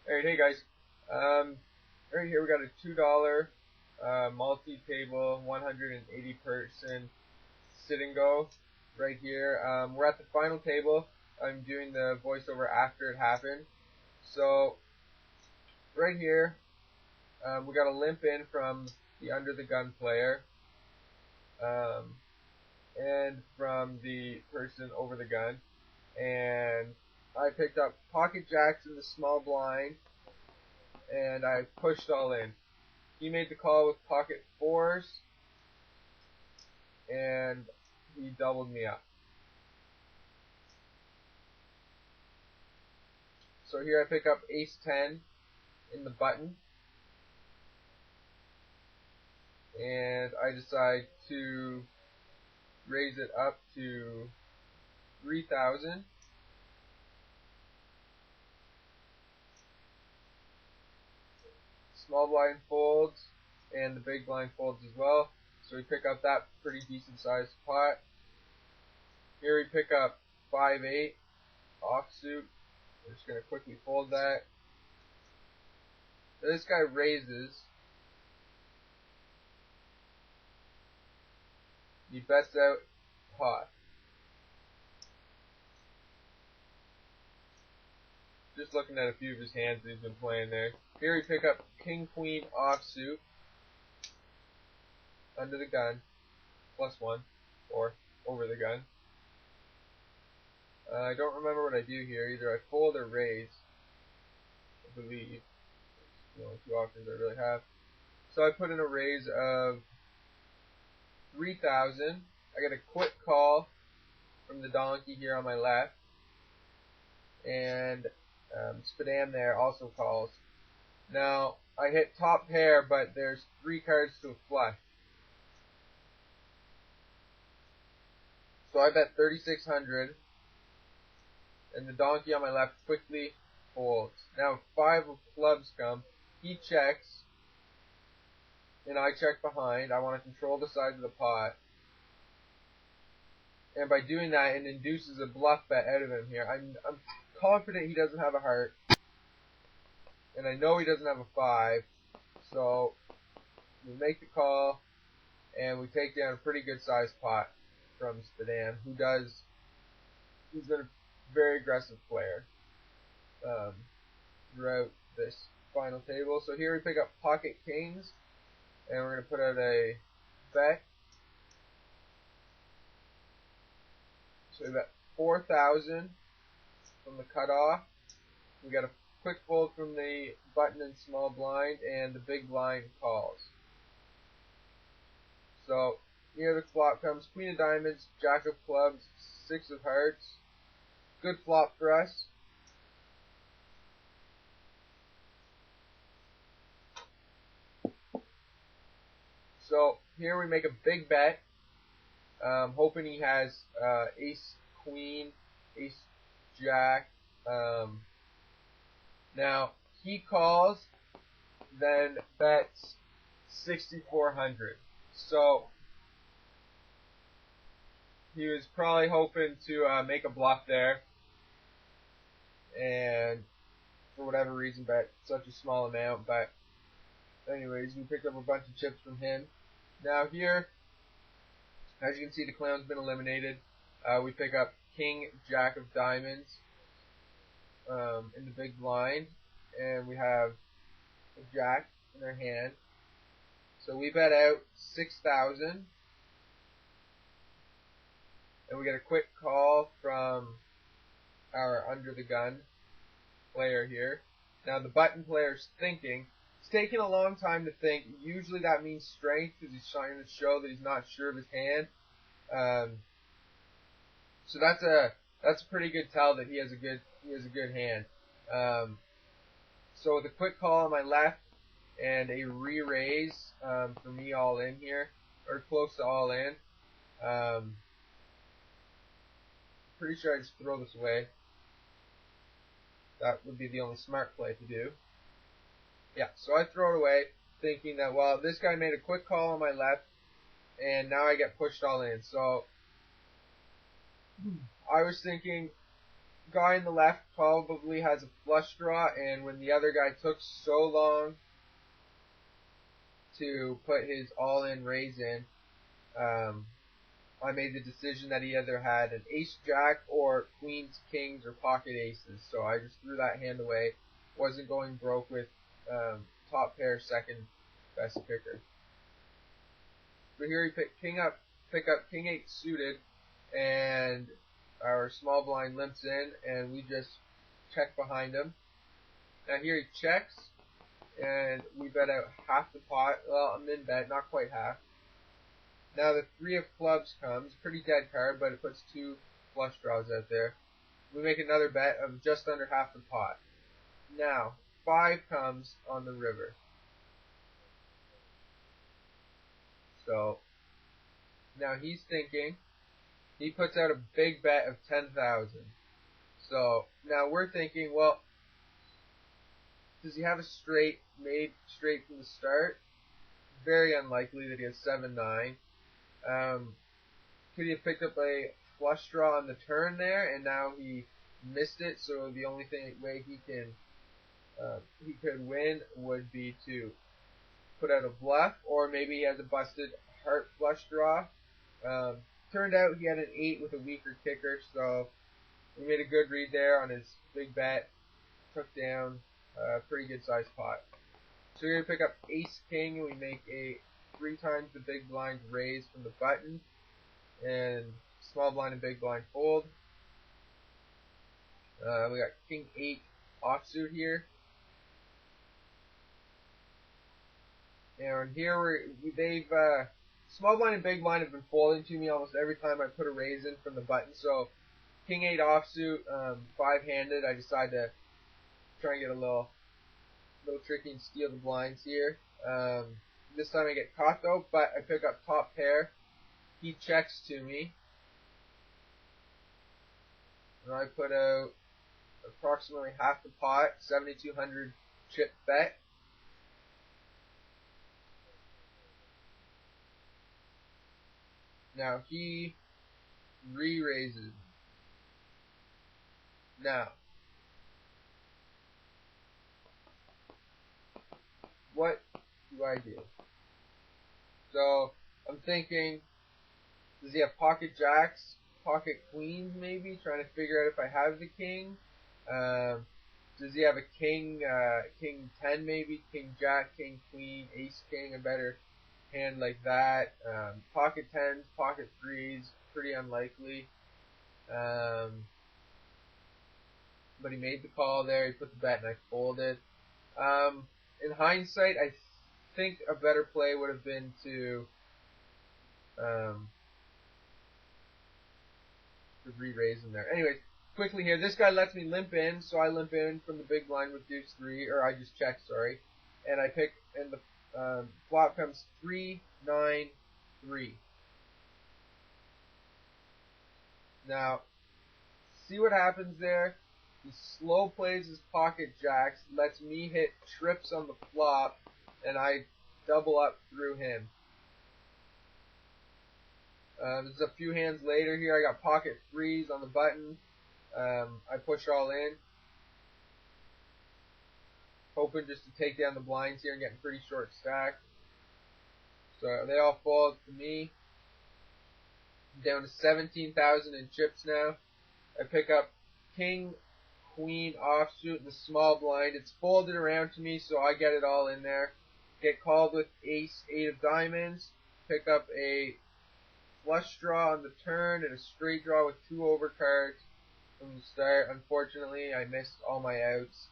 Alright, hey guys. Right here we got a $2 multi-table 180 person sit and go right here. We're at the final table. I'm doing the voiceover after it happened. So right here we got a limp in from the under the gun player and from the person over the gun, and I picked up pocket jacks in the small blind and I pushed all in. He made the call with pocket fours, and he doubled me up. So here I pick up ace 10 in the button, and I decide to raise it up to 3,000. Small blind folds, and the big blind folds as well. So we pick up that pretty decent sized pot. Here we pick up 5-8 offsuit. We're just going to quickly fold that. So this guy raises. He bets out pot. Just looking at a few of his hands that he's been playing there. Here we pick up king queen offsuit under the gun, +1, or over the gun. I don't remember what I do here. Either I fold or raise, I believe. It's the only two options I really have. So I put in a raise of 3,000. I get a quick call from the donkey here on my left, and Spadam there also calls. Now I hit top pair, but there's 3 cards to a flush. So I bet 3,600, and the donkey on my left quickly folds. Now 5 of clubs come, he checks, and I check behind. I want to control the size of the pot, and by doing that, it induces a bluff bet out of him here. I'm confident he doesn't have a heart, and I know he doesn't have a 5, so we make the call, and we take down a pretty good sized pot from Spadam, he's been a very aggressive player throughout this final table. So here we pick up pocket kings, and we're going to put out a bet. So we bet 4,000 from the cutoff. We got a quick fold from the button and small blind, and the big blind calls. So here the flop comes queen of diamonds, jack of clubs, 6 of hearts. Good flop for us. So here we make a big bet, hoping he has ace queen, ace jack. Now he calls, then bets 6,400. So he was probably hoping to make a bluff there, and for whatever reason bet such a small amount. But anyways, we picked up a bunch of chips from him. Now here, as you can see, the clown's been eliminated. We pick up king, jack of diamonds in the big blind, and we have a jack in our hand. So we bet out 6,000, and we get a quick call from our under the gun player here. Now the button player's thinking. It's taking a long time to think. Usually that means strength, because he's trying to show that he's not sure of his hand. So that's a pretty good tell that he has a good hand. So with a quick call on my left and a re-raise for me all in here, or close to all in. Pretty sure I just throw this away. That would be the only smart play to do. Yeah, so I throw it away, thinking that, well, this guy made a quick call on my left, and now I get pushed all in. So I was thinking guy on the left probably has a flush draw, and when the other guy took so long to put his all-in raise in, I made the decision that he either had an ace-jack or queens, kings, or pocket aces, so I just threw that hand away. Wasn't going broke with top pair second best picker. But here he picked pick up king 8 suited, and our small blind limps in, and we just check behind him. Now here he checks, and we bet out half the pot. Well, a min bet, not quite half. Now the 3 of clubs comes, pretty dead card, but it puts 2 flush draws out there. We make another bet of just under half the pot. Now 5 comes on the river. So now he's thinking. He puts out a big bet of 10,000. So now we're thinking, well, does he have a straight made straight from the start? Very unlikely that he has 7-9. Could he have picked up a flush draw on the turn there, and now he missed it? So the only way he could win would be to put out a bluff, or maybe he has a busted heart flush draw. Turned out he had an 8 with a weaker kicker, so we made a good read there on his big bet. Took down a pretty good sized pot. So we're going to pick up ace king, and we make a 3 times the big blind raise from the button, and small blind and big blind fold. We got king 8 offsuit here. And here they've small blind and big blind have been folding to me almost every time I put a raise in from the button. So king 8 offsuit, 5-handed. I decide to try and get a little tricky and steal the blinds here. This time I get caught though, but I pick up top pair. He checks to me, and I put out approximately half the pot, 7,200 chip bet. Now he re-raises. Now, what do I do? So I'm thinking, does he have pocket jacks, pocket queens maybe? Trying to figure out if I have the king. Does he have a king, king 10 maybe, king jack, king queen, ace king, a better hand like that. Pocket 10s, pocket 3s, pretty unlikely. But he made the call there, he put the bet and I folded. In hindsight, I think a better play would have been to re-raise him there. Anyways, quickly here, this guy lets me limp in, so I limp in from the big blind with deuce 3, or I just check, sorry, and I pick, and the flop comes 3, 9, 3. Now, see what happens there? He slow plays his pocket jacks, lets me hit trips on the flop, and I double up through him. There's a few hands later here. I got pocket 3s on the button. I push all in, hoping just to take down the blinds here and getting pretty short stack. So they all fold to me. I'm down to 17,000 in chips now. I pick up king, queen offsuit in the small blind. It's folded around to me, so I get it all in there. Get called with ace 8 of diamonds. Pick up a flush draw on the turn and a straight draw with 2 overcards from the start. Unfortunately, I missed all my outs.